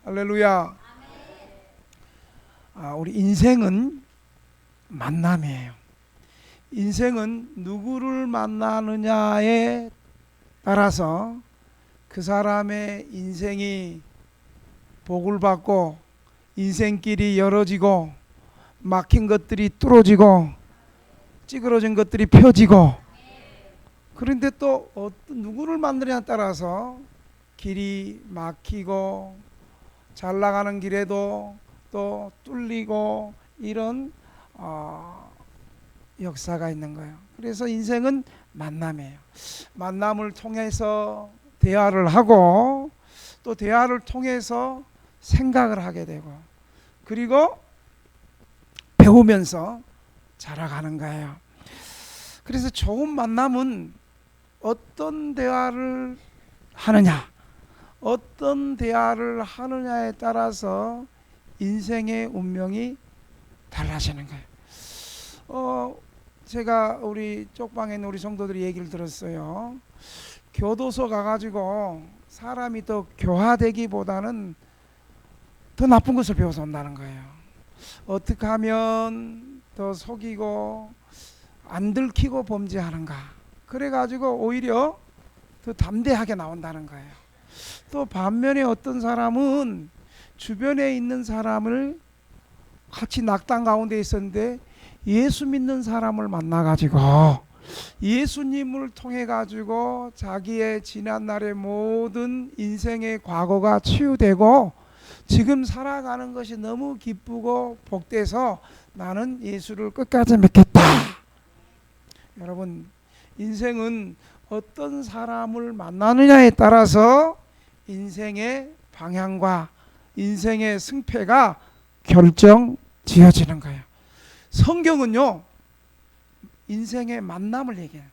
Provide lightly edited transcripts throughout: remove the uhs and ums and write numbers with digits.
할렐루야. 우리 인생은 만남이에요. 인생은 누구를 만나느냐에 따라서 그 사람의 인생이 복을 받고 인생길이 열어지고 막힌 것들이 뚫어지고 찌그러진 것들이 펴지고, 그런데 또 누구를 만나느냐에 따라서 길이 막히고 잘 나가는 길에도 또 뚫리고 이런 역사가 있는 거예요. 그래서 인생은 만남이에요. 만남을 통해서 대화를 하고 또 대화를 통해서 생각을 하게 되고, 그리고 배우면서 자라가는 거예요. 그래서 좋은 만남은 어떤 대화를 하느냐, 어떤 대화를 하느냐에 따라서 인생의 운명이 달라지는 거예요. 제가 우리 쪽방에 있는 우리 성도들이 얘기를 들었어요. 교도소 가가지고 사람이 더 교화되기보다는 더 나쁜 것을 배워서 온다는 거예요. 어떻게 하면 더 속이고 안 들키고 범죄하는가, 그래가지고 오히려 더 담대하게 나온다는 거예요. 또 반면에 어떤 사람은 주변에 있는 사람을 같이 낙당 가운데 있었는데 예수 믿는 사람을 만나가지고 예수님을 통해 가지고 자기의 지난날의 모든 인생의 과거가 치유되고 지금 살아가는 것이 너무 기쁘고 복돼서 나는 예수를 끝까지 믿겠다. 여러분, 인생은 어떤 사람을 만나느냐에 따라서 인생의 방향과 인생의 승패가 결정지어지는 거예요. 성경은요, 인생의 만남을 얘기해요.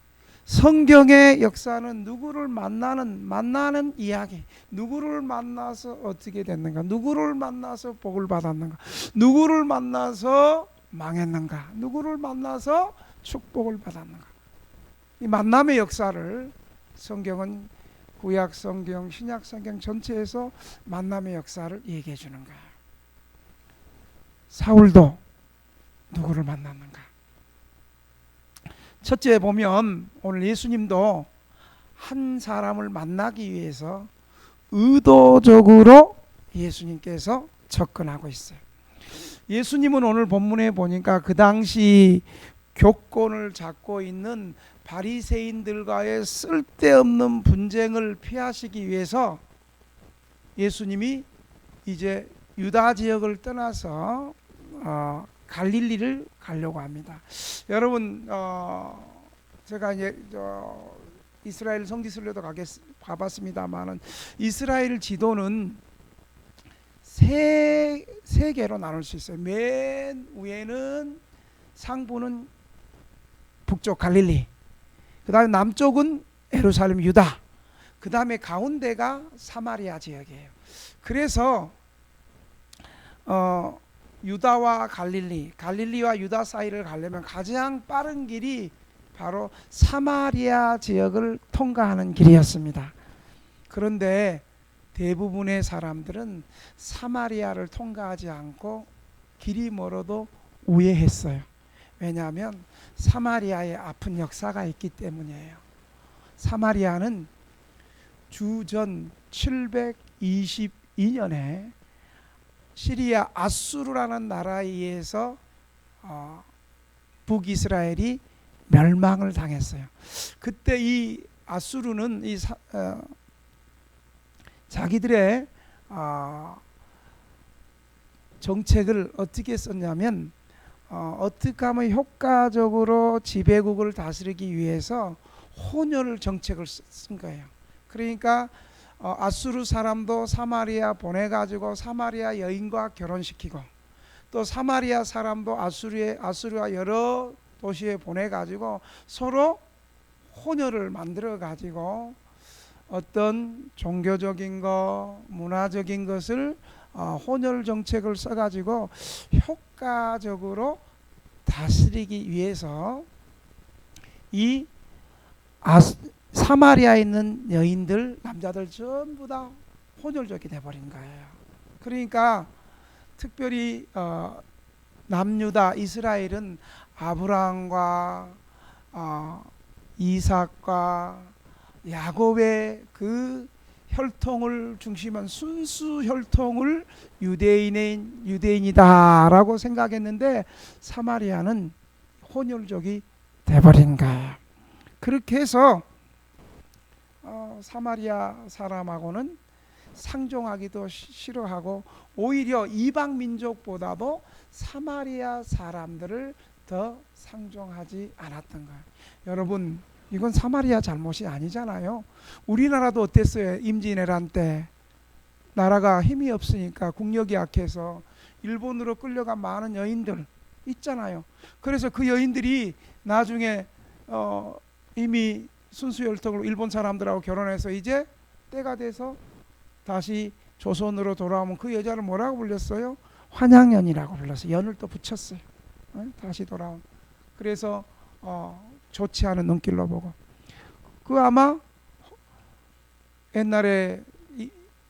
성경의 역사는 누구를 만나는 이야기, 누구를 만나서 어떻게 됐는가, 누구를 만나서 복을 받았는가, 누구를 만나서 망했는가, 누구를 만나서 축복을 받았는가, 이 만남의 역사를 성경은 구약 성경, 신약 성경 전체에서 만남의 역사를 얘기해 주는 거예요. 사울도 누구를 만났는가? 첫째 보면 오늘 예수님도 한 사람을 만나기 위해서 의도적으로 예수님께서 접근하고 있어요. 예수님은 오늘 본문에 보니까 그 당시 교권을 잡고 있는 바리새인들과의 쓸데없는 분쟁을 피하시기 위해서 예수님이 이제 유다 지역을 떠나서 갈릴리를 가려고 합니다. 여러분, 제가 이제 이스라엘 성지순례도 가봤습니다만은 이스라엘 지도는 세 개로 나눌 수 있어요. 맨 위에는 상부는 북쪽 갈릴리, 그 다음에 남쪽은 예루살렘 유다, 그 다음에 가운데가 사마리아 지역이에요. 그래서 유다와 갈릴리와 유다 사이를 가려면 가장 빠른 길이 바로 사마리아 지역을 통과하는 길이었습니다. 그런데 대부분의 사람들은 사마리아를 통과하지 않고 길이 멀어도 우회했어요. 왜냐하면 사마리아에 아픈 역사가 있기 때문이에요. 사마리아는 주전 722년에 시리아 아수르라는 나라에 의해서 북이스라엘이 멸망을 당했어요. 그때 이 아수르는 자기들의 정책을 어떻게 썼냐면 어떻게 하면 효과적으로 지배국을 다스리기 위해서 혼혈 정책을 쓴 거예요. 그러니까 아수르 사람도 사마리아 보내가지고 사마리아 여인과 결혼시키고, 또 사마리아 사람도 아수르와 여러 도시에 보내가지고 서로 혼혈을 만들어가지고 어떤 종교적인 거, 문화적인 것을 혼혈 정책을 써가지고 효과적으로 다스리기 위해서 이 사마리아에 있는 여인들, 남자들 전부 다 혼혈족이 돼버린 거예요. 그러니까 특별히 남유다 이스라엘은 아브라함과 이삭과 야곱의 그 혈통을 중심한 순수 혈통을 유대인이다라고 생각했는데 사마리아는 혼혈족이 돼버린 거예요. 그렇게 해서 사마리아 사람하고는 상종하기도 싫어하고 오히려 이방 민족보다도 사마리아 사람들을 더 상종하지 않았던 거예요. 여러분, 이건 사마리아 잘못이 아니잖아요. 우리나라도 어땠어요? 임진왜란 때 나라가 힘이 없으니까 국력이 약해서 일본으로 끌려간 많은 여인들 있잖아요. 그래서 그 여인들이 나중에 이미 순수 혈통으로 일본 사람들하고 결혼해서 이제 때가 돼서 다시 조선으로 돌아오면 그 여자를 뭐라고 불렸어요? 환양연이라고 불렀어요. 연을 또 붙였어요. 다시 돌아온. 그래서 좋지 않은 눈길로 보고. 그 아마 옛날에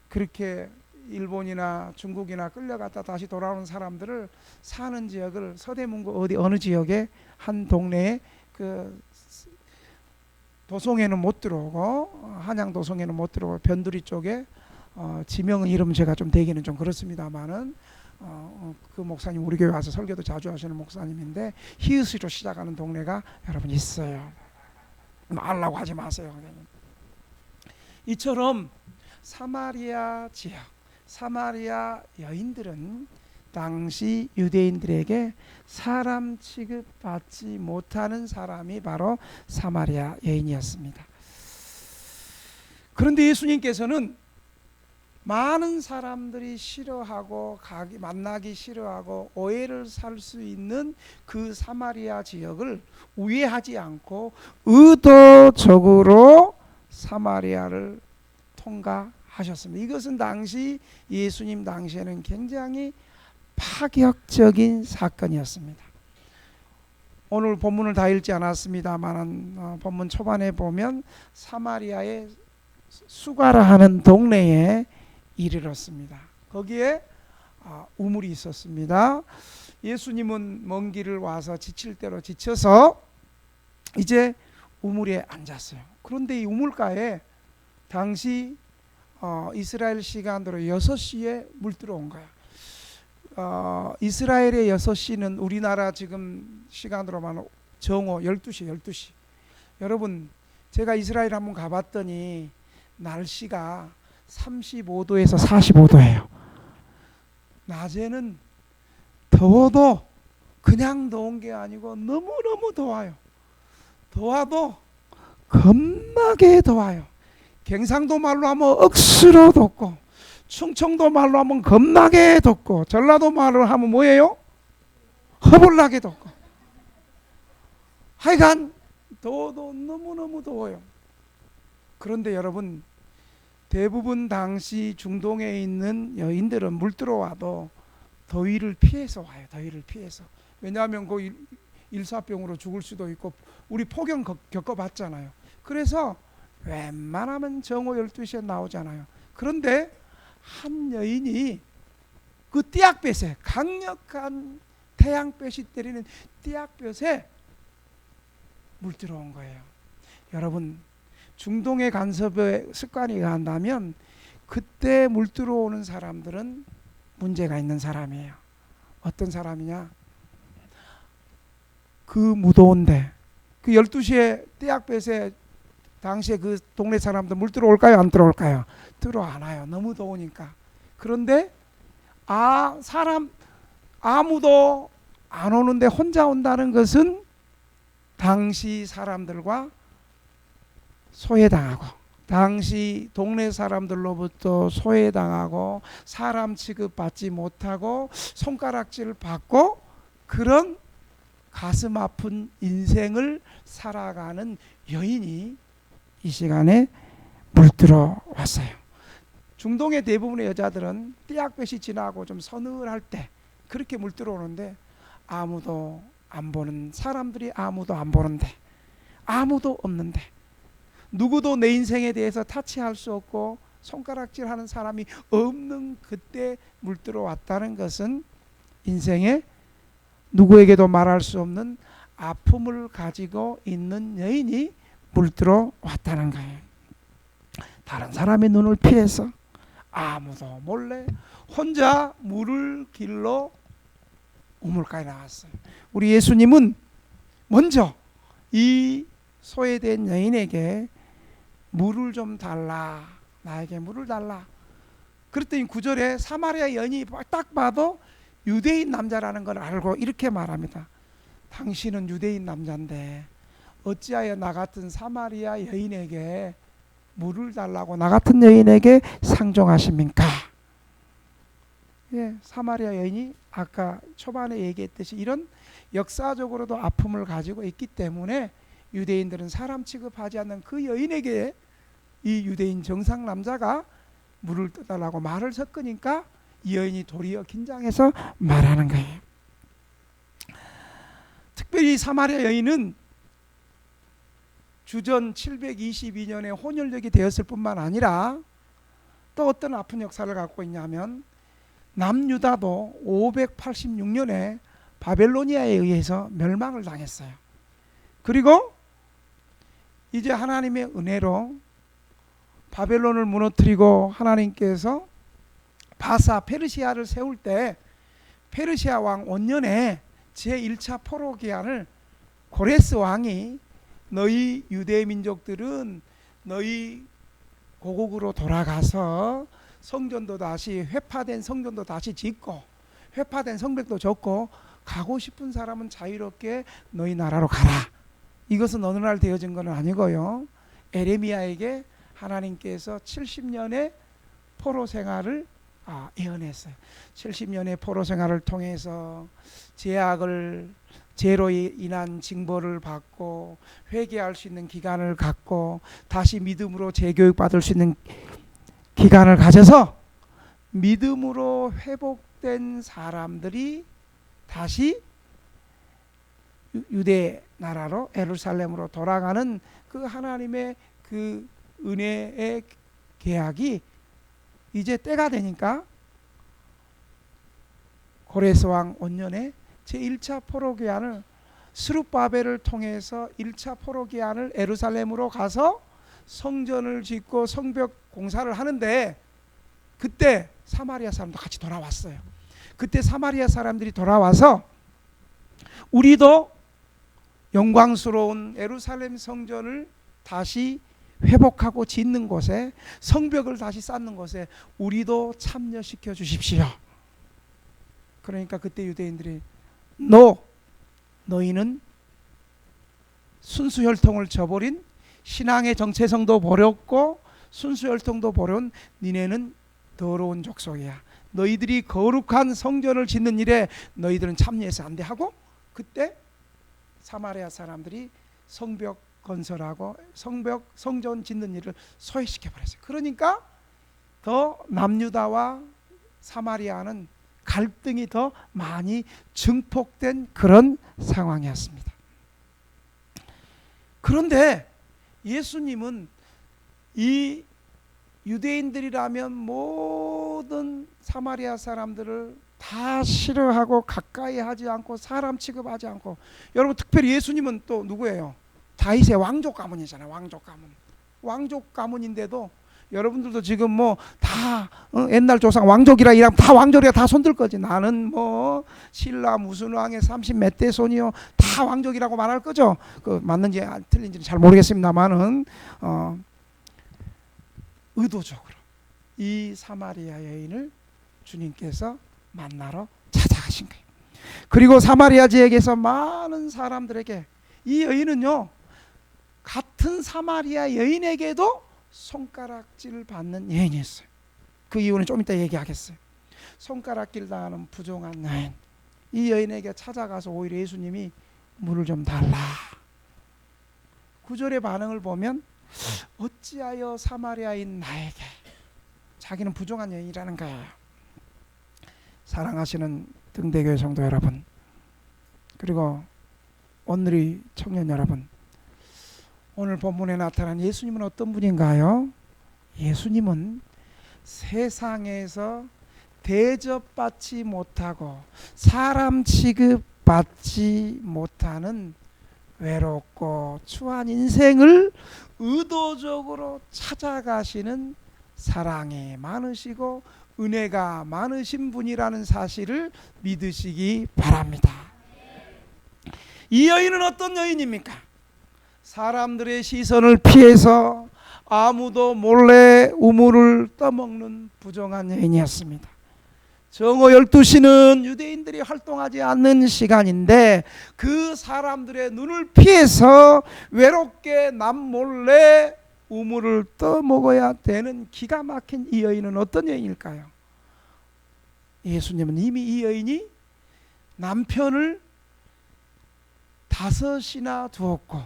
그렇게 일본이나 중국이나 끌려갔다 다시 돌아오는 사람들을 사는 지역을 서대문구 어느 지역에 한 동네에 그 도송에는 못 들어오고 한양 도송에는 못 들어오고 변두리 쪽에 지명은 이름 제가 좀 대기는 좀 그렇습니다만은 그 목사님 우리 교회 와서 설교도 자주 하시는 목사님인데 히읗으로 시작하는 동네가 여러분 있어요. 말라고 하지 마세요. 이처럼 사마리아 지역, 사마리아 여인들은 당시 유대인들에게 사람 취급받지 못하는 사람이 바로 사마리아 여인이었습니다. 그런데 예수님께서는 많은 사람들이 싫어하고 만나기 싫어하고 오해를 살 수 있는 그 사마리아 지역을 우회하지 않고 의도적으로 사마리아를 통과하셨습니다. 이것은 당시 예수님 당시에는 굉장히 파격적인 사건이었습니다. 오늘 본문을 다 읽지 않았습니다만 본문 초반에 보면 사마리아의 수가라 하는 동네에 이르렀습니다. 거기에 우물이 있었습니다. 예수님은 먼 길을 와서 지칠 대로 지쳐서 이제 우물에 앉았어요. 그런데 이 우물가에 당시 이스라엘 시간으로 6시에 물 들어온 거야. 이스라엘의 6시는 우리나라 지금 시간으로 말하면 정오 12시. 여러분, 제가 이스라엘 한번 가봤더니 날씨가 35도에서 45도예요. 낮에는 더워도 그냥 더운 게 아니고 너무너무 더워요. 더워도 겁나게 더워요. 경상도 말로 하면 억수로 덥고, 충청도 말로 하면 겁나게 덥고, 전라도 말로 하면 뭐예요? 허벌나게 덥고. 하여간 더워도 너무너무 더워요. 그런데 여러분, 대부분 당시 중동에 있는 여인들은 물 들어와도 더위를 피해서 와요. 더위를 피해서. 왜냐하면 그 일사병으로 죽을 수도 있고 우리 폭염 겪어봤잖아요. 그래서 웬만하면 정오 12시에 나오잖아요. 그런데 한 여인이 그 띠약볕에, 강력한 태양볕이 때리는 띠약볕에 물 들어온 거예요. 여러분, 중동의 간섭의 습관이 간다면 그때 물 들어오는 사람들은 문제가 있는 사람이에요. 어떤 사람이냐? 그 무더운데 그 12시에 띠약볕에 당시에 그 동네 사람들 물 들어올까요? 안 들어올까요? 들어와요. 너무 더우니까. 그런데 사람 아무도 안 오는데 혼자 온다는 것은 당시 사람들과 소외당하고, 당시 동네 사람들로부터 소외당하고 사람 취급받지 못하고 손가락질 받고 그런 가슴 아픈 인생을 살아가는 여인이 이 시간에 물들어 왔어요. 중동의 대부분의 여자들은 띠약볕이 지나고 좀 서늘할 때 그렇게 물들어 오는데 아무도 안 보는, 사람들이 아무도 안 보는데, 아무도 없는데, 누구도 내 인생에 대해서 타치할 수 없고 손가락질하는 사람이 없는 그때 물들어 왔다는 것은 인생에 누구에게도 말할 수 없는 아픔을 가지고 있는 여인이 물들어 왔다는 거예요. 다른 사람의 눈을 피해서 아무도 몰래 혼자 물을 길러 우물가에 나왔어요. 우리 예수님은 먼저 이 소외된 여인에게 물을 좀 달라, 나에게 물을 달라. 그랬더니 9절에 사마리아 여인이 딱 봐도 유대인 남자라는 걸 알고 이렇게 말합니다. 당신은 유대인 남자인데 어찌하여 나 같은 사마리아 여인에게 물을 달라고 나 같은 여인에게 상종하십니까? 예, 사마리아 여인이 아까 초반에 얘기했듯이 이런 역사적으로도 아픔을 가지고 있기 때문에 유대인들은 사람 취급하지 않는 그 여인에게 이 유대인 정상 남자가 물을 떠달라고 말을 섞으니까 이 여인이 도리어 긴장해서 말하는 거예요. 특별히 사마리아 여인은 주전 722년에 혼혈력이 되었을 뿐만 아니라 또 어떤 아픈 역사를 갖고 있냐면 남유다도 586년에 바벨로니아에 의해서 멸망을 당했어요. 그리고 이제 하나님의 은혜로 바벨론을 무너뜨리고 하나님께서 바사 페르시아를 세울 때 페르시아 왕 원년에 제1차 포로 기한을 고레스 왕이 너희 유대 민족들은 너희 고국으로 돌아가서 성전도 다시 회파된 성전도 다시 짓고 회파된 성벽도 짓고 가고 싶은 사람은 자유롭게 너희 나라로 가라. 이것은 어느 날 되어진 건 아니고요. 에레미야에게 하나님께서 70년의 포로 생활을 예언했어요. 70년의 포로 생활을 통해서 죄로 인한 징벌을 받고 회개할 수 있는 기간을 갖고 다시 믿음으로 재교육 받을 수 있는 기간을 가져서 믿음으로 회복된 사람들이 다시 유대 나라로 예루살렘으로 돌아가는 그 하나님의 그 은혜의 계약이 이제 때가 되니까 고레스 왕 원년에 제1차 포로 기한을 스룹바벨을 통해서 1차 포로 기한을 예루살렘으로 가서 성전을 짓고 성벽 공사를 하는데 그때 사마리아 사람도 같이 돌아왔어요. 그때 사마리아 사람들이 돌아와서 우리도 영광스러운 예루살렘 성전을 다시 회복하고 짓는 곳에 성벽을 다시 쌓는 곳에 우리도 참여시켜 주십시오. 그러니까 그때 유대인들이 너희는 순수혈통을 저버린 신앙의 정체성도 버렸고 순수혈통도 버려온 니네는 더러운 족속이야. 너희들이 거룩한 성전을 짓는 일에 너희들은 참여해서 안 돼 하고 그때 사마리아 사람들이 성벽 건설하고 성전 짓는 일을 소외시켜 버렸어요. 그러니까 더 남유다와 사마리아는 갈등이 더 많이 증폭된 그런 상황이었습니다. 그런데 예수님은 이 유대인들이라면 모든 사마리아 사람들을 다 싫어하고 가까이 하지 않고 사람 취급하지 않고, 여러분 특별히 예수님은 또 누구예요? 다윗의 왕족 가문이잖아요. 왕족 가문인데도 여러분들도 지금 뭐 다 옛날 조상 왕족이라 이러면 다 왕족이라 다 손들 거지. 나는 뭐 신라 무슨 왕의 30 몇 대 손이요 다 왕족이라고 말할 거죠. 그 맞는지 틀린지는 잘 모르겠습니다만은 의도적으로 이 사마리아 여인을 주님께서 만나러 찾아가신 거예요. 그리고 사마리아 지역에서 많은 사람들에게 이 여인은요 같은 사마리아 여인에게도 손가락질 받는 여인이었어요. 그 이유는 좀 이따 얘기하겠어요. 손가락질 당하는 부정한 여인, 이 여인에게 찾아가서 오히려 예수님이 물을 좀 달라. 9절의 반응을 보면 어찌하여 사마리아인 나에게, 자기는 부정한 여인이라는 거예요. 사랑하시는 등대교회 성도 여러분, 그리고 오늘의 청년 여러분, 오늘 본문에 나타난 예수님은 어떤 분인가요? 예수님은 세상에서 대접받지 못하고 사람 취급받지 못하는 외롭고 추한 인생을 의도적으로 찾아가시는 사랑이 많으시고 은혜가 많으신 분이라는 사실을 믿으시기 바랍니다. 이 여인은 어떤 여인입니까? 사람들의 시선을 피해서 아무도 몰래 우물을 떠먹는 부정한 여인이었습니다. 정오 12시는 유대인들이 활동하지 않는 시간인데 그 사람들의 눈을 피해서 외롭게 남몰래 우물을 떠먹어야 되는 기가 막힌 이 여인은 어떤 여인일까요? 예수님은 이미 이 여인이 남편을 5이나 두었고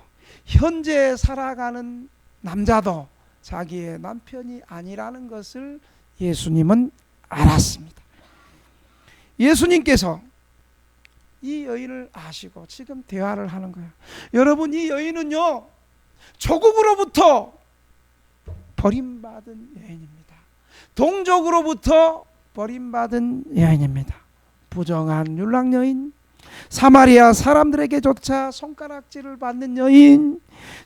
현재 살아가는 남자도 자기의 남편이 아니라는 것을 예수님은 알았습니다. 예수님께서 이 여인을 아시고 지금 대화를 하는 거예요. 여러분, 이 여인은요 조국으로부터 버림받은 여인입니다. 동족으로부터 버림받은 여인입니다. 부정한 율랑 여인, 사마리아 사람들에게조차 손가락질을 받는 여인,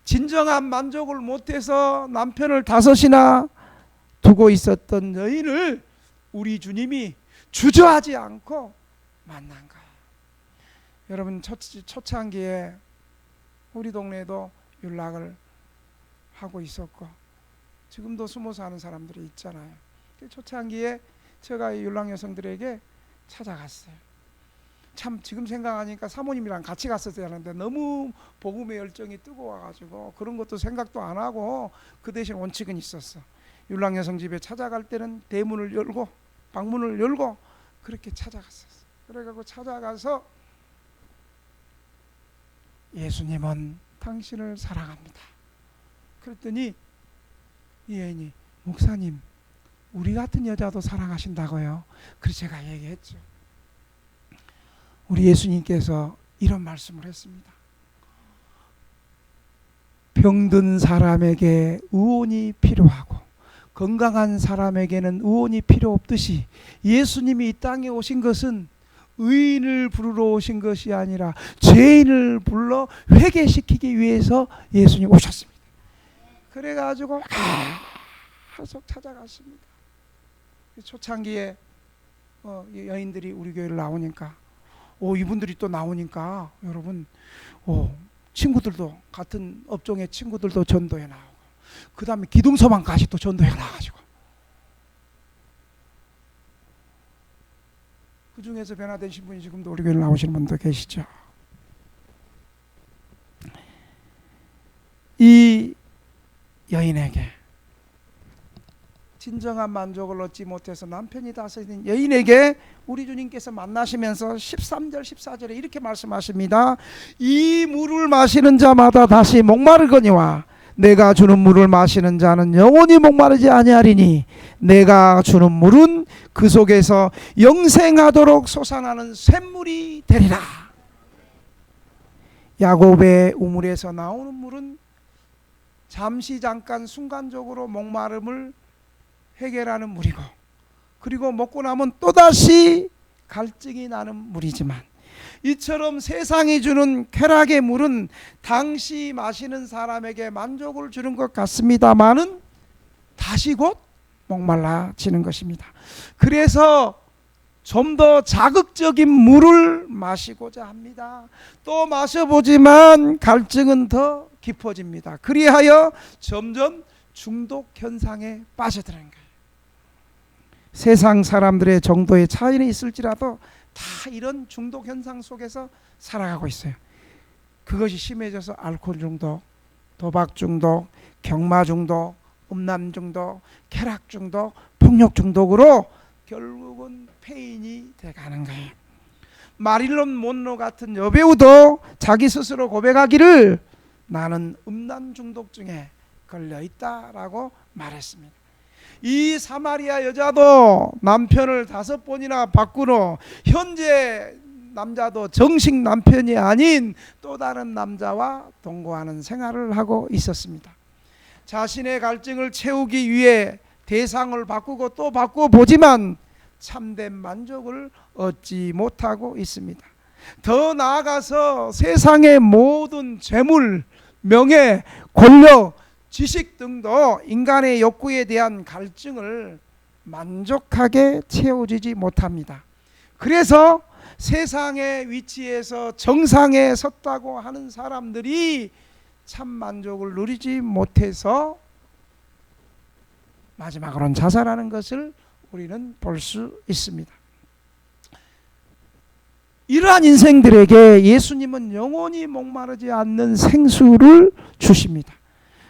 진정한 만족을 못해서 남편을 5이나 두고 있었던 여인을 우리 주님이 주저하지 않고 만난 거예요. 여러분, 초창기에 우리 동네에도 율락을 하고 있었고 지금도 숨어 사는 사람들이 있잖아요. 초창기에 제가 이 율락 여성들에게 찾아갔어요. 참 지금 생각하니까 사모님이랑 같이 갔었어야 하는데 너무 복음의 열정이 뜨거워가지고 그런 것도 생각도 안 하고 그 대신 원칙은 있었어. 율락 여성 집에 찾아갈 때는 대문을 열고 방문을 열고 그렇게 찾아갔었어. 그래가지고 찾아가서 예수님은 당신을 사랑합니다. 그랬더니 이 여인이 목사님, 우리 같은 여자도 사랑하신다고요? 그래서 제가 얘기했죠. 우리 예수님께서 이런 말씀을 했습니다. 병든 사람에게 의원이 필요하고 건강한 사람에게는 의원이 필요 없듯이 예수님이 이 땅에 오신 것은 의인을 부르러 오신 것이 아니라 죄인을 불러 회개시키기 위해서 예수님 오셨습니다. 그래가지고 계속 찾아갔습니다. 초창기에 여인들이 우리 교회를 나오니까 이분들이 또 나오니까 여러분 친구들도 같은 업종의 친구들도 전도에 나오고 그 다음에 기둥서방까지 또 전도에 나가지고 그 중에서 변화되신 분이 지금도 우리 교회를 나오시는 분도 계시죠. 이 여인에게 진정한 만족을 얻지 못해서 남편이 다스리는 여인에게 우리 주님께서 만나시면서 13절 14절에 이렇게 말씀하십니다. 이 물을 마시는 자마다 다시 목마르거니와 내가 주는 물을 마시는 자는 영원히 목마르지 아니하리니 내가 주는 물은 그 속에서 영생하도록 솟아나는 샘물이 되리라. 야곱의 우물에서 나오는 물은 잠시 잠깐 순간적으로 목마름을 해결하는 물이고 그리고 먹고 나면 또다시 갈증이 나는 물이지만 이처럼 세상이 주는 쾌락의 물은 당시 마시는 사람에게 만족을 주는 것 같습니다마는 다시 곧 목말라지는 것입니다. 그래서 좀 더 자극적인 물을 마시고자 합니다. 또 마셔보지만 갈증은 더 깊어집니다. 그리하여 점점 중독 현상에 빠져드는 거예요. 세상 사람들의 정도의 차이는 있을지라도 다 이런 중독 현상 속에서 살아가고 있어요. 그것이 심해져서 알코올 중독, 도박 중독, 경마 중독, 음란 중독, 쾌락 중독, 폭력 중독으로 결국은 폐인이 돼가는 거예요. 마릴론 몬로 같은 여배우도 자기 스스로 고백하기를 나는 음란 중독증에 걸려있다라고 말했습니다. 이 사마리아 여자도 남편을 5번이나 바꾸고 현재 남자도 정식 남편이 아닌 또 다른 남자와 동거하는 생활을 하고 있었습니다. 자신의 갈증을 채우기 위해 대상을 바꾸고 또 바꾸어 보지만 참된 만족을 얻지 못하고 있습니다. 더 나아가서 세상의 모든 재물, 명예, 권력, 지식 등도 인간의 욕구에 대한 갈증을 만족하게 채워주지 못합니다. 그래서 세상의 위치에서 정상에 섰다고 하는 사람들이 참 만족을 누리지 못해서 마지막으로는 자살하는 것을 우리는 볼 수 있습니다. 이러한 인생들에게 예수님은 영원히 목마르지 않는 생수를 주십니다.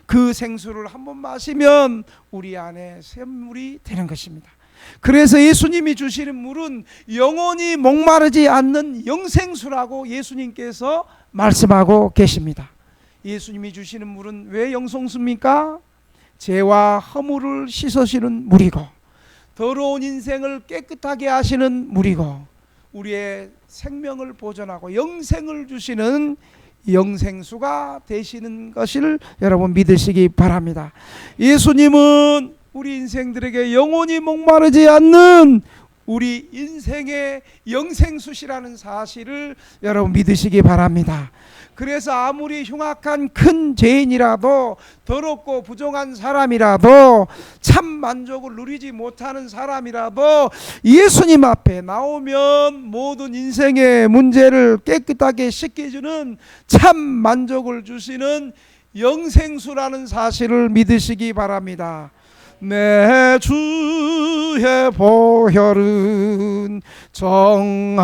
그 생수를 한번 마시면 우리 안에 샘물이 되는 것입니다. 그래서 예수님이 주시는 물은 영원히 목마르지 않는 영생수라고 예수님께서 말씀하고 계십니다. 예수님이 주시는 물은 왜 영생수입니까? 죄와 허물을 씻으시는 물이고 더러운 인생을 깨끗하게 하시는 물이고 우리의 생명을 보존하고 영생을 주시는 영생수가 되시는 것을 여러분 믿으시기 바랍니다. 예수님은 우리 인생들에게 영원히 목마르지 않는 우리 인생의 영생수시라는 사실을 여러분 믿으시기 바랍니다. 그래서 아무리 흉악한 큰 죄인이라도 더럽고 부정한 사람이라도 참 만족을 누리지 못하는 사람이라도 예수님 앞에 나오면 모든 인생의 문제를 깨끗하게 씻겨주는 참 만족을 주시는 영생수라는 사실을 믿으시기 바랍니다. 내 주의 보혈은 정하고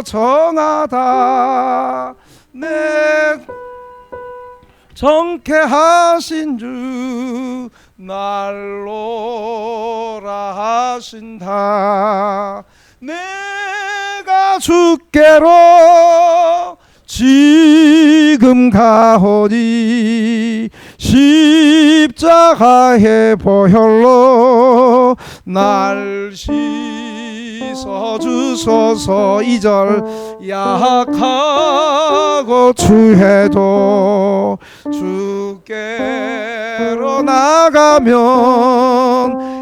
정하다 내 정케하신 주 날로라 하신다 내가 주께로 지금 가오니 십자가의 보혈로 날 씻어주소서. 2절 약하고 추해도 주께로 나가면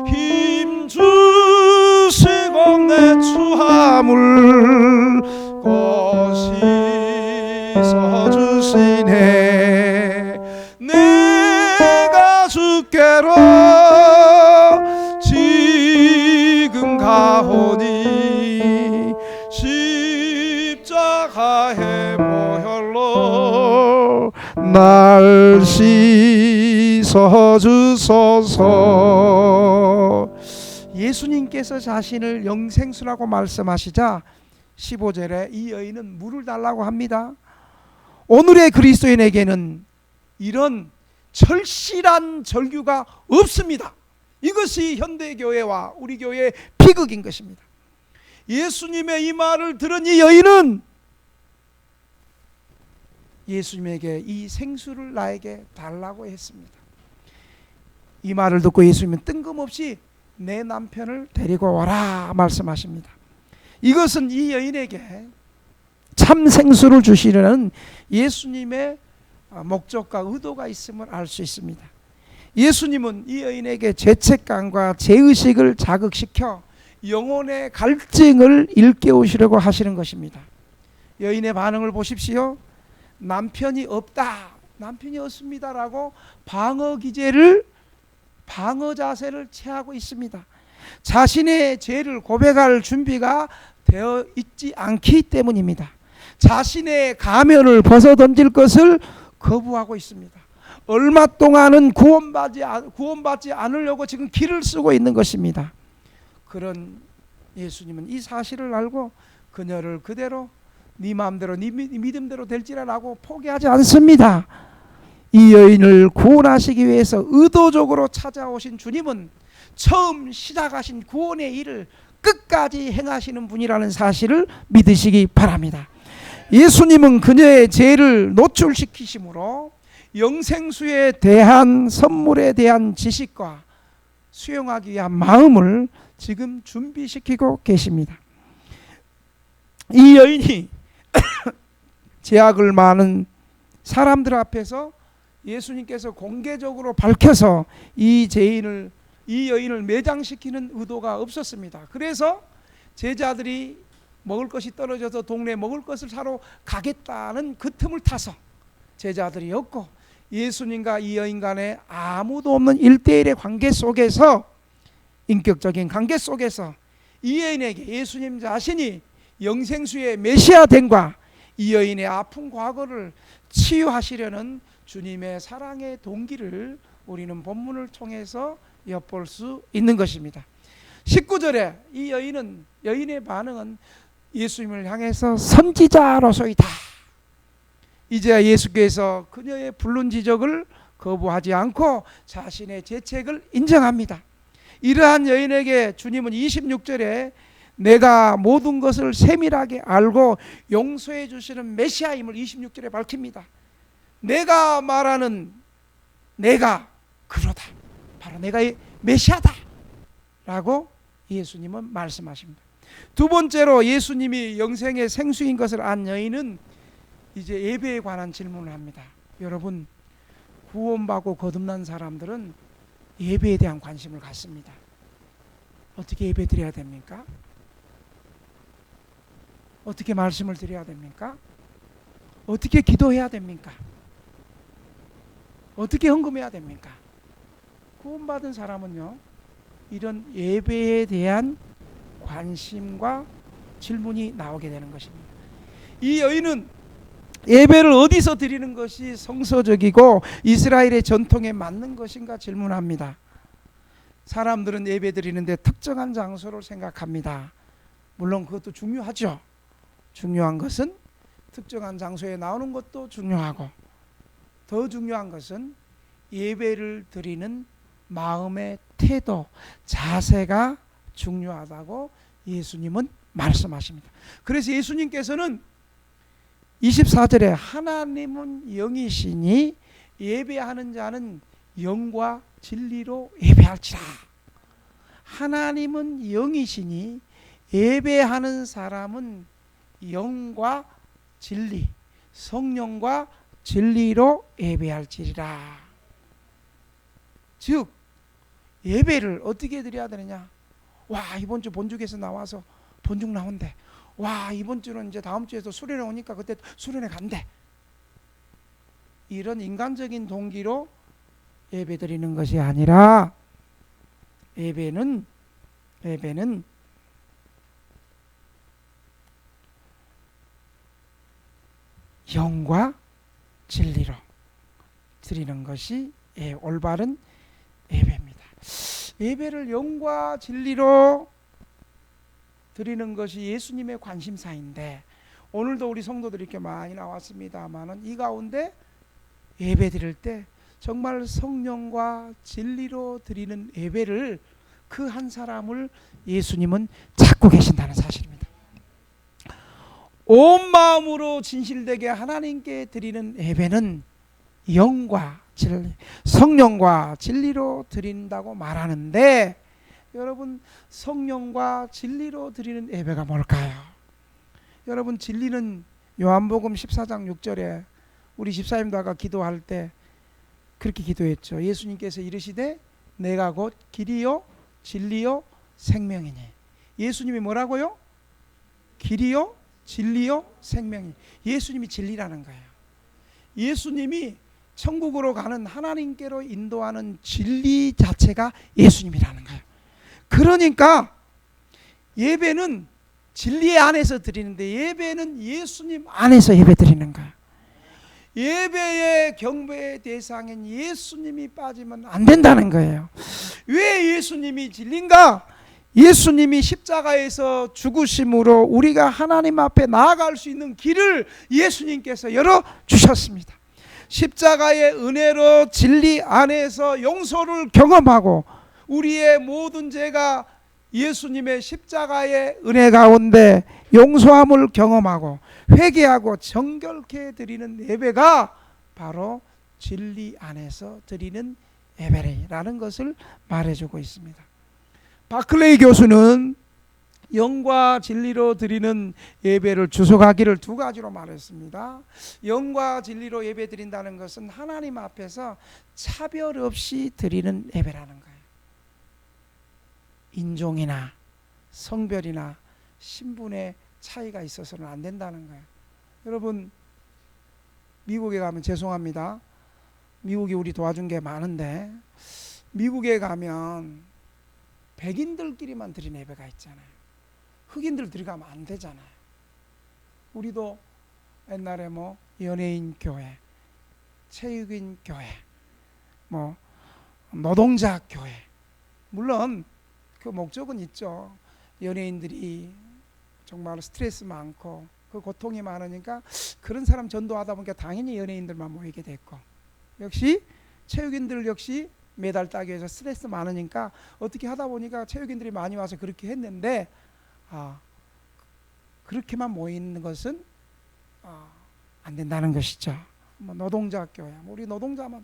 힘 주시고 내 추함을 씻어주시네 내가 주께로 지금 가오니 십자가의 보혈로 날 씻어주소서. 예수님께서 자신을 영생수라고 말씀하시자 15절에 이 여인은 물을 달라고 합니다. 오늘의 그리스도인에게는 이런 절실한 절규가 없습니다. 이것이 현대교회와 우리 교회의 비극인 것입니다. 예수님의 이 말을 들은 이 여인은 예수님에게 이 생수를 나에게 달라고 했습니다. 이 말을 듣고 예수님은 뜬금없이 내 남편을 데리고 와라 말씀하십니다. 이것은 이 여인에게 참 생수를 주시려는 예수님의 목적과 의도가 있음을 알 수 있습니다. 예수님은 이 여인에게 죄책감과 죄의식을 자극시켜 영혼의 갈증을 일깨우시려고 하시는 것입니다. 여인의 반응을 보십시오. 남편이 없다, 남편이 없습니다라고 방어 자세를 취하고 있습니다. 자신의 죄를 고백할 준비가 되어 있지 않기 때문입니다. 자신의 가면을 벗어 던질 것을 거부하고 있습니다. 얼마 동안은 구원받지 않으려고 지금 길을 쓰고 있는 것입니다. 그런 예수님은 이 사실을 알고 그녀를 그대로 네 마음대로 네 믿음대로 될지라고 포기하지 않습니다. 이 여인을 구원하시기 위해서 의도적으로 찾아오신 주님은 처음 시작하신 구원의 일을 끝까지 행하시는 분이라는 사실을 믿으시기 바랍니다. 예수님은 그녀의 죄를 노출시키심으로 영생수에 대한 선물에 대한 지식과 수용하기 위한 마음을 지금 준비시키고 계십니다. 이 여인이 죄악을 많은 사람들 앞에서 예수님께서 공개적으로 밝혀서 이 여인을 매장시키는 의도가 없었습니다. 그래서 제자들이 먹을 것이 떨어져서 동네에 먹을 것을 사러 가겠다는 그 틈을 타서 제자들이 없고 예수님과 이 여인 간에 아무도 없는 1대1의 관계 속에서, 인격적인 관계 속에서 이 여인에게 예수님 자신이 영생수의 메시아됨과 이 여인의 아픈 과거를 치유하시려는 주님의 사랑의 동기를 우리는 본문을 통해서 엿볼 수 있는 것입니다. 19절에 이 여인의 반응은 예수님을 향해서 선지자로서이다. 이제야 예수께서 그녀의 불륜 지적을 거부하지 않고 자신의 죄책을 인정합니다. 이러한 여인에게 주님은 26절에 내가 모든 것을 세밀하게 알고 용서해 주시는 메시아임을 26절에 밝힙니다. 내가 말하는 내가 그러다, 바로 내가 메시아다 라고 예수님은 말씀하십니다. 두 번째로 예수님이 영생의 생수인 것을 안 여인은 이제 예배에 관한 질문을 합니다. 여러분, 구원받고 거듭난 사람들은 예배에 대한 관심을 갖습니다. 어떻게 예배 드려야 됩니까? 어떻게 말씀을 드려야 됩니까? 어떻게 기도해야 됩니까? 어떻게 헌금해야 됩니까? 구원받은 사람은요, 이런 예배에 대한 관심과 질문이 나오게 되는 것입니다. 이 여인은 예배를 어디서 드리는 것이 성서적이고 이스라엘의 전통에 맞는 것인가 질문합니다. 사람들은 예배 드리는데 특정한 장소를 생각합니다. 물론 그것도 중요하죠. 중요한 것은 특정한 장소에 나오는 것도 중요하고, 더 중요한 것은 예배를 드리는 마음의 태도, 자세가 중요하다고 예수님은 말씀하십니다. 그래서 예수님께서는 24절에 하나님은 영이시니 예배하는 자는 영과 진리로 예배할지라. 하나님은 영이시니 예배하는 사람은 영과 진리, 성령과 진리로 예배할지리라. 즉 예배를 어떻게 드려야 되느냐? 와, 이번 주 본죽에서 나와서 본죽 나온대. 와, 이번 주는 이제 다음 주에서 수련회 오니까 그때 수련회 간대. 이런 인간적인 동기로 예배 드리는 것이 아니라 예배는 영과 진리로 드리는 것이 올바른 예배입니다. 예배를 영과 진리로 드리는 것이 예수님의 관심사인데, 오늘도 우리 성도들이 이렇게 많이 나왔습니다만은 이 가운데 예배 드릴 때 정말 성령과 진리로 드리는 예배를, 그 한 사람을 예수님은 찾고 계신다는 사실입니다. 온 마음으로 진실되게 하나님께 드리는 예배는 영과 진리, 성령과 진리로 드린다고 말하는데, 여러분, 성령과 진리로 드리는 예배가 뭘까요? 여러분, 진리는 요한복음 14장 6절에 우리 집사님도 아까 기도할 때 그렇게 기도했죠. 예수님께서 이르시되 내가 곧 길이요 진리요 생명이니. 예수님이 뭐라고요? 길이요 진리요 생명이. 예수님이 진리라는 거예요. 예수님이 천국으로 가는, 하나님께로 인도하는 진리 자체가 예수님이라는 거예요. 그러니까 예배는 진리 안에서 드리는데, 예배는 예수님 안에서 예배 드리는 거예요. 예배의 경배의 대상인 예수님이 빠지면 안 된다는 거예요. 왜 예수님이 진리인가? 예수님이 십자가에서 죽으심으로 우리가 하나님 앞에 나아갈 수 있는 길을 예수님께서 열어주셨습니다. 십자가의 은혜로 진리 안에서 용서를 경험하고 우리의 모든 죄가 예수님의 십자가의 은혜 가운데 용서함을 경험하고 회개하고 정결케 드리는 예배가 바로 진리 안에서 드리는 예배라는 것을 말해주고 있습니다. 바클레이 교수는 영과 진리로 드리는 예배를 주석하기를 두 가지로 말했습니다. 영과 진리로 예배 드린다는 것은 하나님 앞에서 차별 없이 드리는 예배라는 거예요. 인종이나 성별이나 신분의 차이가 있어서는 안 된다는 거예요. 여러분, 미국에 가면 죄송합니다. 미국이 우리 도와준 게 많은데 미국에 가면 백인들끼리만 드리는 예배가 있잖아요. 흑인들 들어가면 안 되잖아요. 우리도 옛날에 뭐 연예인 교회, 체육인 교회, 뭐 노동자 교회, 물론 그 목적은 있죠. 연예인들이 정말 스트레스 많고 그 고통이 많으니까 그런 사람 전도하다 보니까 당연히 연예인들만 모이게 됐고, 역시 체육인들 역시 메달 따기 위해서 스트레스 많으니까 어떻게 하다 보니까 체육인들이 많이 와서 그렇게 했는데, 그렇게만 모이는 것은 안 된다는 것이죠. 뭐 노동자 교회, 우리 노동자만,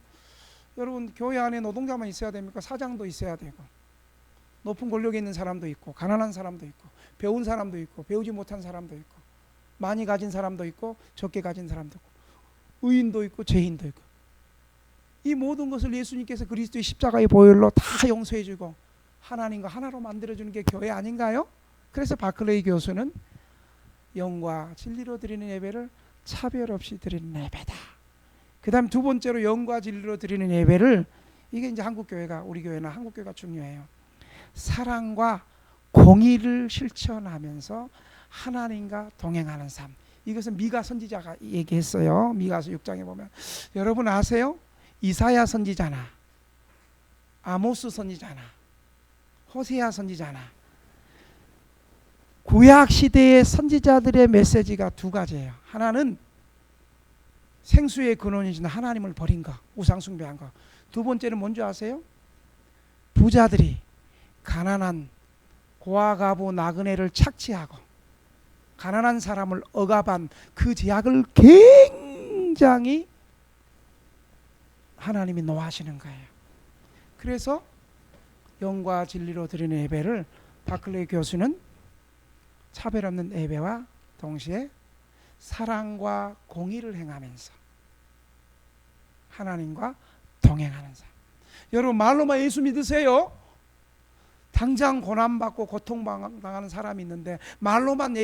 여러분 교회 안에 노동자만 있어야 됩니까? 사장도 있어야 되고, 높은 권력에 있는 사람도 있고, 가난한 사람도 있고, 배운 사람도 있고, 배우지 못한 사람도 있고, 많이 가진 사람도 있고, 적게 가진 사람도 있고, 의인도 있고, 죄인도 있고, 이 모든 것을 예수님께서 그리스도의 십자가의 보혈로 다 용서해주고 하나님과 하나로 만들어주는 게 교회 아닌가요? 그래서 바클레이 교수는 영과 진리로 드리는 예배를 차별 없이 드리는 예배다. 그 다음 두 번째로 영과 진리로 드리는 예배를, 이게 이제 한국교회가, 우리 교회나 한국교회가 중요해요. 사랑과 공의를 실천하면서 하나님과 동행하는 삶. 이것은 미가 선지자가 얘기했어요. 미가서 6장에 보면, 여러분 아세요? 이사야 선지자나 아모스 선지자나 호세아 선지자나 구약 시대의 선지자들의 메시지가 두 가지예요. 하나는 생수의 근원이신 하나님을 버린 것, 우상 숭배한 것. 두 번째는 뭔지 아세요? 부자들이 가난한 고아가부 나그네를 착취하고 가난한 사람을 억압한 그 죄악을 굉장히 하나님이 노하시는 거예요. 그래서 영과 진리로 드리는 예배를 바클레이 교수는 차별 없는 예배와 동시에 사랑과 공의를 행하면서 하나님과 동행하는 삶. 여러분 말로만 예수 믿으세요? 당장 고난받고 고통당하는 사람이 있는데 말로만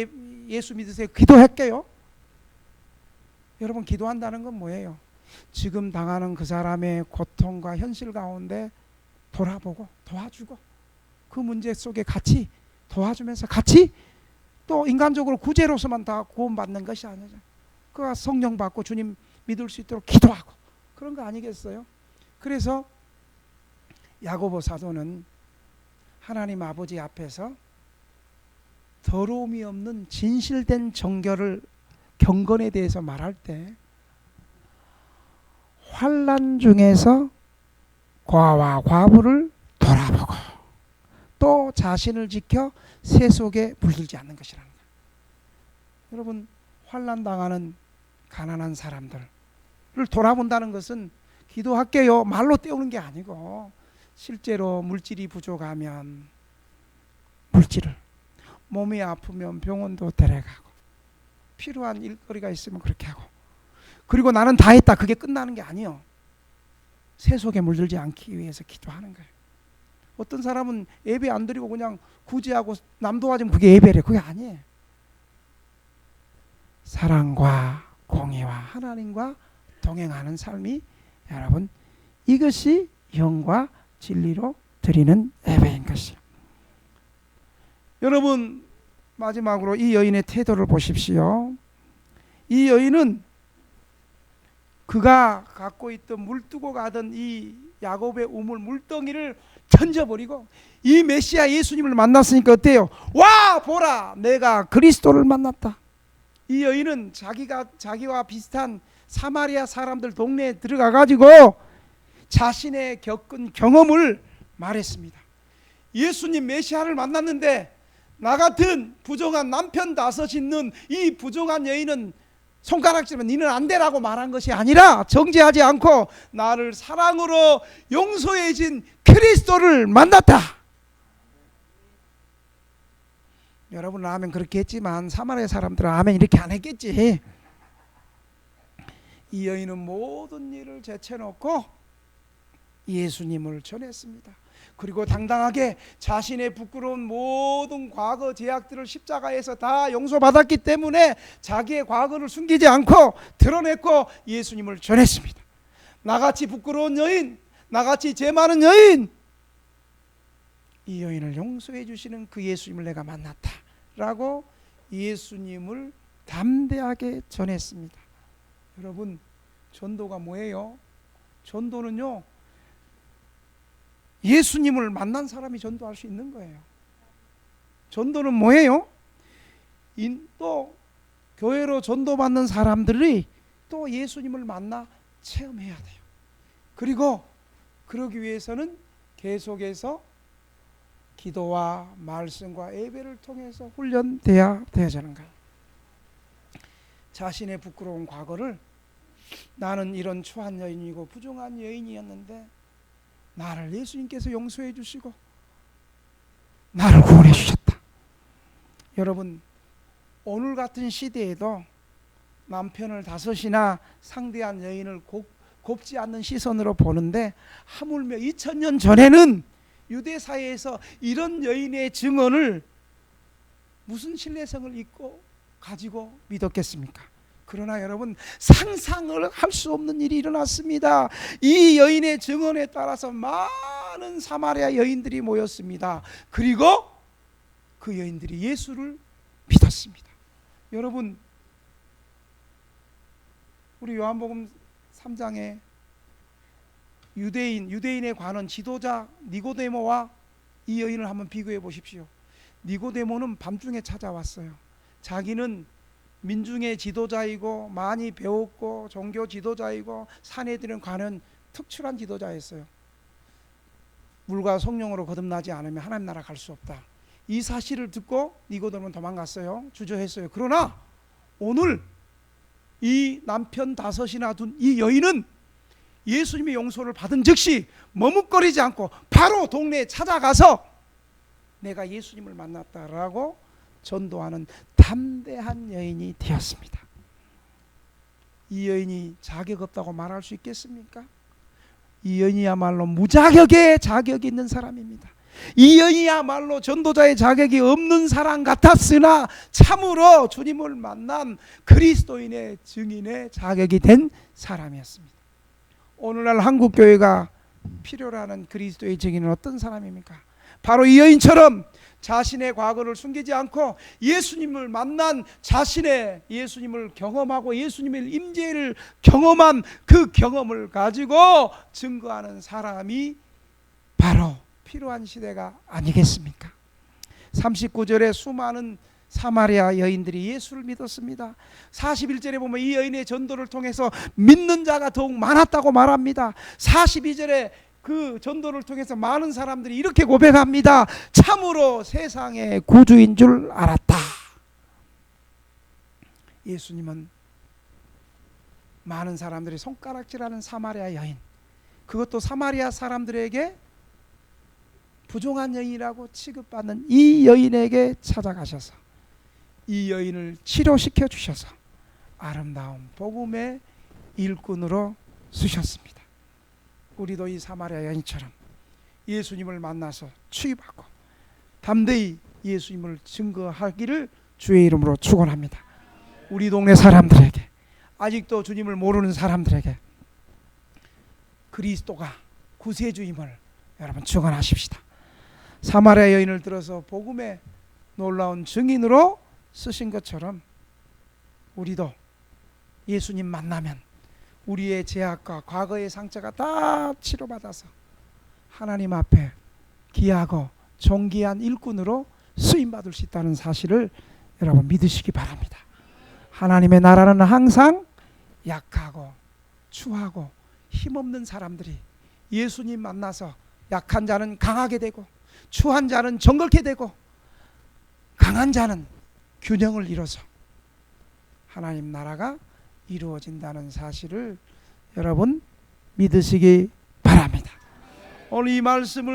예수 믿으세요? 기도할게요? 여러분 기도한다는 건 뭐예요? 지금 당하는 그 사람의 고통과 현실 가운데 돌아보고 도와주고 그 문제 속에 같이 도와주면서 같이 또 인간적으로 구제로서만 다 구원받는 것이 아니죠. 그가 성령 받고 주님 믿을 수 있도록 기도하고 그런 거 아니겠어요? 그래서 야고보 사도는 하나님 아버지 앞에서 더러움이 없는 진실된 정결을 경건에 대해서 말할 때 환난 중에서 과와 과부를 돌아보고 또 자신을 지켜 새 속에 물들지 않는 것이라는 거예요. 여러분 환난 당하는 가난한 사람들을 돌아본다는 것은 기도할게요 말로 때우는 게 아니고 실제로 물질이 부족하면 물질을, 몸이 아프면 병원도 데려가고 필요한 일거리가 있으면 그렇게 하고, 그리고 나는 다 했다 그게 끝나는 게 아니에요. 새 속에 물들지 않기 위해서 기도하는 거예요. 어떤 사람은 예배 안 드리고 그냥 구제하고 남 도와주면 그게 예배래. 그게 아니에요. 사랑과 공의와 하나님과 동행하는 삶이, 여러분 이것이 영과 진리로 드리는 예배인 것이요. 여러분 마지막으로 이 여인의 태도를 보십시오. 이 여인은 그가 갖고 있던 물 두고 가던 이 야곱의 우물 물덩이를 던져버리고 이 메시아 예수님을 만났으니까 어때요? 와 보라 내가 그리스도를 만났다. 이 여인은 자기와 비슷한 사마리아 사람들 동네에 들어가 가지고 자신의 겪은 경험을 말했습니다. 예수님 메시아를 만났는데 나 같은 부정한 남편 5 있는 이 부정한 여인은 손가락질하면 니는 안 되라고 말한 것이 아니라 정죄하지 않고 나를 사랑으로 용서해 준 그리스도를 만났다. 여러분은 아멘 그렇게 했지만 사마리아 사람들은 아멘 이렇게 안 했겠지. 이 여인은 모든 일을 제쳐놓고 예수님을 전했습니다. 그리고 당당하게 자신의 부끄러운 모든 과거 죄악들을 십자가에서 다 용서받았기 때문에 자기의 과거를 숨기지 않고 드러냈고 예수님을 전했습니다. 나같이 부끄러운 여인, 나같이 죄 많은 여인, 이 여인을 용서해 주시는 그 예수님을 내가 만났다 라고 예수님을 담대하게 전했습니다. 여러분, 전도가 뭐예요? 전도는요, 예수님을 만난 사람이 전도할 수 있는 거예요. 전도는 뭐예요? 또 교회로 전도받는 사람들이 또 예수님을 만나 체험해야 돼요. 그리고 그러기 위해서는 계속해서 기도와 말씀과 예배를 통해서 훈련돼야 되는 거예요. 자신의 부끄러운 과거를 나는 이런 추한 여인이고 부정한 여인이었는데 나를 예수님께서 용서해 주시고 나를 구원해 주셨다. 여러분, 오늘 같은 시대에도 남편을 다섯이나 상대한 여인을 곱지 않는 시선으로 보는데 하물며 2000년 전에는 유대 사회에서 이런 여인의 증언을 무슨 신뢰성을 잊고 가지고 믿었겠습니까? 그러나 여러분, 상상을 할 수 없는 일이 일어났습니다. 이 여인의 증언에 따라서 많은 사마리아 여인들이 모였습니다. 그리고 그 여인들이 예수를 믿었습니다. 여러분, 우리 요한복음 3장에 유대인에 관한 지도자 니고데모와 이 여인을 한번 비교해 보십시오. 니고데모는 밤중에 찾아왔어요. 자기는 민중의 지도자이고 많이 배웠고 종교 지도자이고 사내들은 관한 특출한 지도자였어요. 물과 성령으로 거듭나지 않으면 하나님 나라 갈 수 없다. 이 사실을 듣고 니고데모는 도망갔어요. 주저했어요. 그러나 오늘 이 남편 다섯이나 둔 이 여인은 예수님의 용서를 받은 즉시 머뭇거리지 않고 바로 동네에 찾아가서 내가 예수님을 만났다라고 전도하는 담대한 여인이 되었습니다. 이 여인이 자격 없다고 말할 수 있겠습니까? 이 여인이야말로 무자격의 자격이 있는 사람입니다. 이 여인이야말로 전도자의 자격이 없는 사람 같았으나 참으로 주님을 만난 그리스도인의 증인의 자격이 된 사람이었습니다. 오늘날 한국교회가 필요로 하는 그리스도의 증인은 어떤 사람입니까? 바로 이 여인처럼 자신의 과거를 숨기지 않고 예수님을 만난 자신의 예수님을 경험하고 예수님의 임재를 경험한 그 경험을 가지고 증거하는 사람이 바로 필요한 시대가 아니겠습니까? 39절에 수많은 사마리아 여인들이 예수를 믿었습니다. 41절에 보면 이 여인의 전도를 통해서 믿는 자가 더욱 많았다고 말합니다. 42절에 그 전도를 통해서 많은 사람들이 이렇게 고백합니다. 참으로 세상의 구주인 줄 알았다. 예수님은 많은 사람들이 손가락질하는 사마리아 여인, 그것도 사마리아 사람들에게 부정한 여인이라고 취급받는 이 여인에게 찾아가셔서 이 여인을 치료시켜 주셔서 아름다운 복음의 일꾼으로 쓰셨습니다. 우리도 이 사마리아 여인처럼 예수님을 만나서 치유받고 담대히 예수님을 증거하기를 주의 이름으로 축원합니다. 우리 동네 사람들에게, 아직도 주님을 모르는 사람들에게 그리스도가 구세주임을 여러분 축원하십시다. 사마리아 여인을 들어서 복음의 놀라운 증인으로 쓰신 것처럼 우리도 예수님 만나면 우리의 죄악과 과거의 상처가 다 치료받아서 하나님 앞에 귀하고 존귀한 일꾼으로 쓰임받을 수 있다는 사실을 여러분 믿으시기 바랍니다. 하나님의 나라는 항상 약하고 추하고 힘없는 사람들이 예수님 만나서 약한 자는 강하게 되고 추한 자는 정결케 되고 강한 자는 균형을 이뤄서 하나님 나라가 이루어진다는 사실을 여러분 믿으시기 바랍니다. 오늘 이 말씀을